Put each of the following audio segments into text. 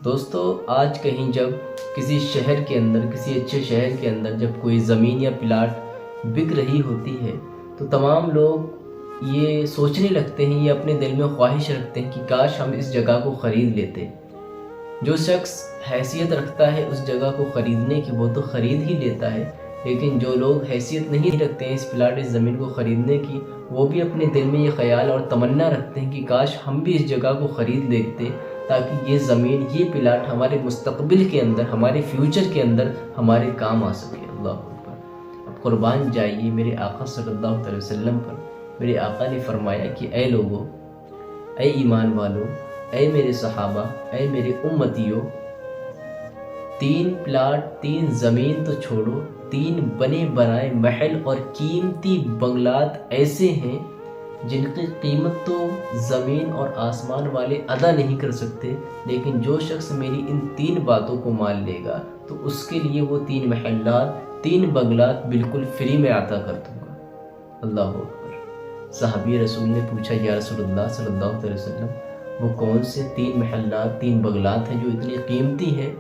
دوستو آج کہیں جب کسی شہر کے اندر، کسی اچھے شہر کے اندر جب کوئی زمین یا پلاٹ بک رہی ہوتی ہے تو تمام لوگ یہ سوچنے لگتے ہیں، یہ اپنے دل میں خواہش رکھتے ہیں کہ کاش ہم اس جگہ کو خرید لیتے۔ جو شخص حیثیت رکھتا ہے اس جگہ کو خریدنے کی وہ تو خرید ہی لیتا ہے، لیکن جو لوگ حیثیت نہیں رکھتے ہیں اس پلاٹ، اس زمین کو خریدنے کی، وہ بھی اپنے دل میں یہ خیال اور تمنا رکھتے ہیں کہ کاش ہم بھی اس جگہ کو خرید لیتے تاکہ یہ زمین، یہ پلاٹ ہمارے مستقبل کے اندر، ہمارے فیوچر کے اندر ہمارے کام آ سکے۔ اللہ اکبر۔ اب قربان جائیے میرے آقا صلی اللہ علیہ وسلم پر۔ میرے آقا نے فرمایا کہ اے لوگو، اے ایمان والو، اے میرے صحابہ، اے میرے امتیوں، 3 پلاٹ، 3 زمین تو چھوڑو، 3 بنے بنائے محل اور قیمتی بنگلات ایسے ہیں جن کی قیمت تو زمین اور آسمان والے ادا نہیں کر سکتے، لیکن جو شخص میری ان 3 باتوں کو مان لے گا تو اس کے لیے وہ 3 محلات، 3 بنگلات بالکل فری میں عطا کر دوں گا۔ اللہ اکبر۔ صحابی رسول نے پوچھا یا رسول اللہ صلی اللہ علیہ وسلم، وہ کون سے 3 محلات، 3 بنگلات ہیں جو اتنی قیمتی ہیں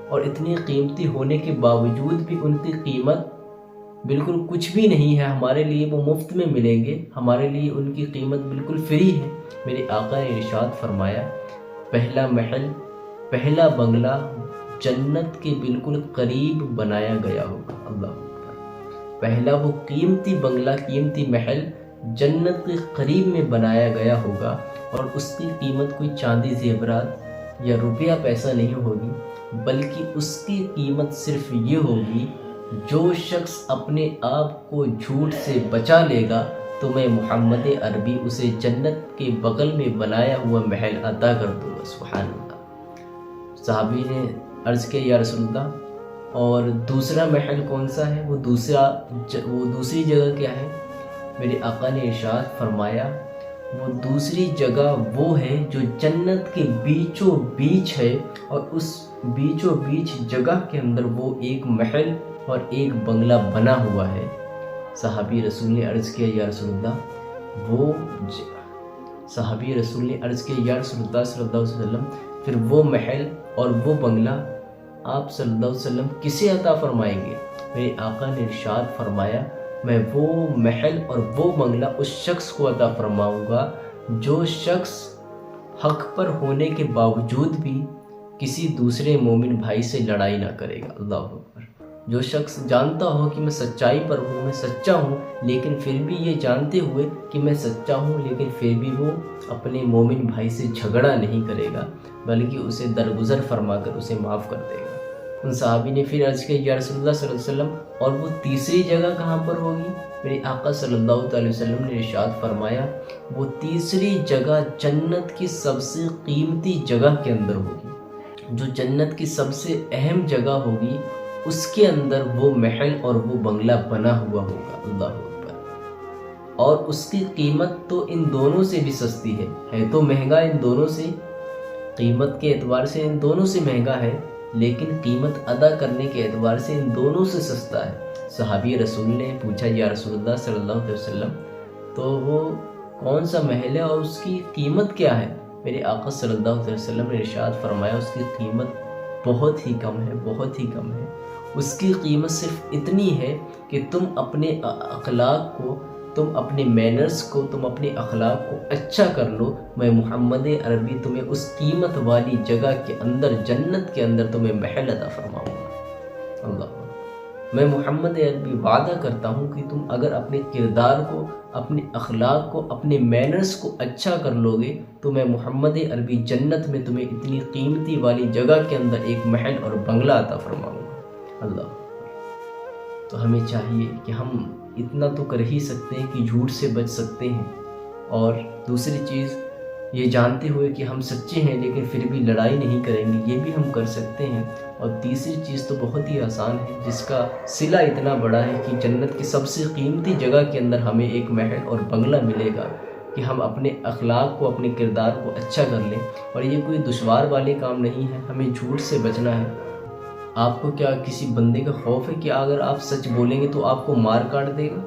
اور اتنی قیمتی ہونے کے باوجود بھی ان کی قیمت بالکل کچھ بھی نہیں ہے، ہمارے لیے وہ مفت میں ملیں گے، ہمارے لیے ان کی قیمت بالکل فری ہے؟ میرے آقا نے ارشاد فرمایا، پہلا محل، پہلا بنگلہ جنت کے بالکل قریب بنایا گیا ہوگا۔ اللہ اکبر۔ پہلا وہ قیمتی بنگلہ، قیمتی محل جنت کے قریب میں بنایا گیا ہوگا، اور اس کی قیمت کوئی چاندی زیورات یا روپیہ پیسہ نہیں ہوگی، بلکہ اس کی قیمت صرف یہ ہوگی، جو شخص اپنے آپ کو جھوٹ سے بچا لے گا تو میں محمد عربی اسے جنت کے بغل میں بنایا ہوا محل عطا کر دوں گا۔ سبحان اللہ۔ صحابی نے عرض کیا یا رسول اللہ، اور دوسرا محل کون سا ہے؟ وہ دوسری جگہ کیا ہے؟ میرے آقا نے ارشاد فرمایا، وہ دوسری جگہ وہ ہے جو جنت کے بیچوں بیچ ہے، اور اس بیچوں بیچ جگہ کے اندر وہ ایک محل اور ایک بنگلہ بنا ہوا ہے۔ صحابی رسول نے عرض کیا یا رسول اللہ، صحابی رسول نے عرض کیا یا رسول اللہ صلی اللہ علیہ وسلم، پھر وہ محل اور وہ بنگلہ آپ صلی اللہ علیہ وسلم کسے عطا فرمائیں گے؟ میرے آقا نے ارشاد فرمایا، میں وہ محل اور وہ بنگلہ اس شخص کو عطا فرماؤں گا جو شخص حق پر ہونے کے باوجود بھی کسی دوسرے مومن بھائی سے لڑائی نہ کرے گا۔ اللہ اکبر۔ جو شخص جانتا ہو کہ میں سچائی پر ہوں، میں سچا ہوں، لیکن پھر بھی یہ جانتے ہوئے کہ میں سچا ہوں لیکن پھر بھی وہ اپنے مومن بھائی سے جھگڑا نہیں کرے گا، بلکہ اسے درگزر فرما کر اسے معاف کر دے گا۔ ان صحابی نے پھر عرض کیا یا رسول اللہ صلی اللہ علیہ وسلم، اور وہ تیسری جگہ کہاں پر ہوگی؟ میرے آقا صلی اللہ علیہ وسلم نے ارشاد فرمایا، وہ تیسری جگہ جنت کی سب سے قیمتی جگہ کے اندر ہوگی، جو جنت کی سب سے اہم جگہ ہوگی، اس کے اندر وہ محل اور وہ بنگلہ بنا ہوا ہوگا۔ اللہ اکبر۔ اور اس کی قیمت تو ان دونوں سے بھی سستی ہے تو مہنگا ان دونوں سے، قیمت کے اعتبار سے ان دونوں سے مہنگا ہے، لیکن قیمت ادا کرنے کے اعتبار سے ان دونوں سے سستا ہے۔ صحابی رسول نے پوچھا یا رسول اللہ صلی اللہ علیہ وسلم، تو وہ کون سا محل ہے اور اس کی قیمت کیا ہے؟ میرے آقا صلی اللہ علیہ وسلم نے ارشاد فرمایا، اس کی قیمت بہت ہی کم ہے، بہت ہی کم ہے۔ اس کی قیمت صرف اتنی ہے کہ تم اپنے اخلاق کو، تم اپنے مینرز کو، تم اپنے اخلاق کو اچھا کر لو، میں محمد عربی تمہیں اس قیمت والی جگہ کے اندر، جنت کے اندر تمہیں محل عطا فرماؤں گا۔ اللہ، میں محمد عربی وعدہ کرتا ہوں کہ تم اگر اپنے کردار کو، اپنے اخلاق کو، اپنے مینرز کو اچھا کر لو گے تو میں محمد عربی جنت میں تمہیں اتنی قیمتی والی جگہ کے اندر ایک محل اور بنگلہ عطا فرماؤں گا۔ اللہ، تو ہمیں چاہیے کہ ہم اتنا تو کر ہی سکتے ہیں کہ جھوٹ سے بچ سکتے ہیں، اور دوسری چیز یہ جانتے ہوئے کہ ہم سچے ہیں لیکن پھر بھی لڑائی نہیں کریں گے، یہ بھی ہم کر سکتے ہیں۔ اور تیسری چیز تو بہت ہی آسان ہے، جس کا صلہ اتنا بڑا ہے کہ جنت کی سب سے قیمتی جگہ کے اندر ہمیں ایک محل اور بنگلہ ملے گا، کہ ہم اپنے اخلاق کو، اپنے کردار کو اچھا کر لیں۔ اور یہ کوئی دشوار والے کام نہیں ہے، ہمیں جھوٹ سے بچنا ہے۔ آپ کو کیا کسی بندے کا خوف ہے کہ اگر آپ سچ بولیں گے تو آپ کو مار کاٹ دے گا؟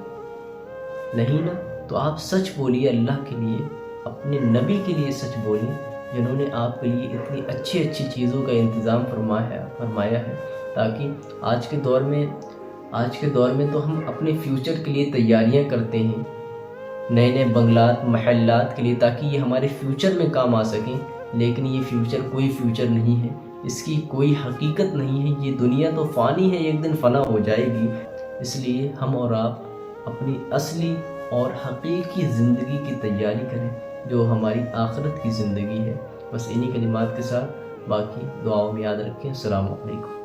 نہیں نا، تو آپ سچ بولیے اللہ کے لیے، اپنے نبی کے لیے سچ بولیں، جنہوں نے آپ کے لیے اتنی اچھی اچھی چیزوں کا انتظام فرمایا ہے، تاکہ آج کے دور میں تو ہم اپنے فیوچر کے لیے تیاریاں کرتے ہیں، نئے نئے بنگلات محلات کے لیے، تاکہ یہ ہمارے فیوچر میں کام آ سکیں، لیکن یہ فیوچر کوئی فیوچر نہیں ہے، اس کی کوئی حقیقت نہیں ہے۔ یہ دنیا تو فانی ہے، ایک دن فنا ہو جائے گی۔ اس لیے ہم اور آپ اپنی اصلی اور حقیقی زندگی کی تیاری کریں، جو ہماری آخرت کی زندگی ہے۔ بس انہی کلمات کے ساتھ باقی دعاؤں میں یاد رکھیں۔ السلام علیکم۔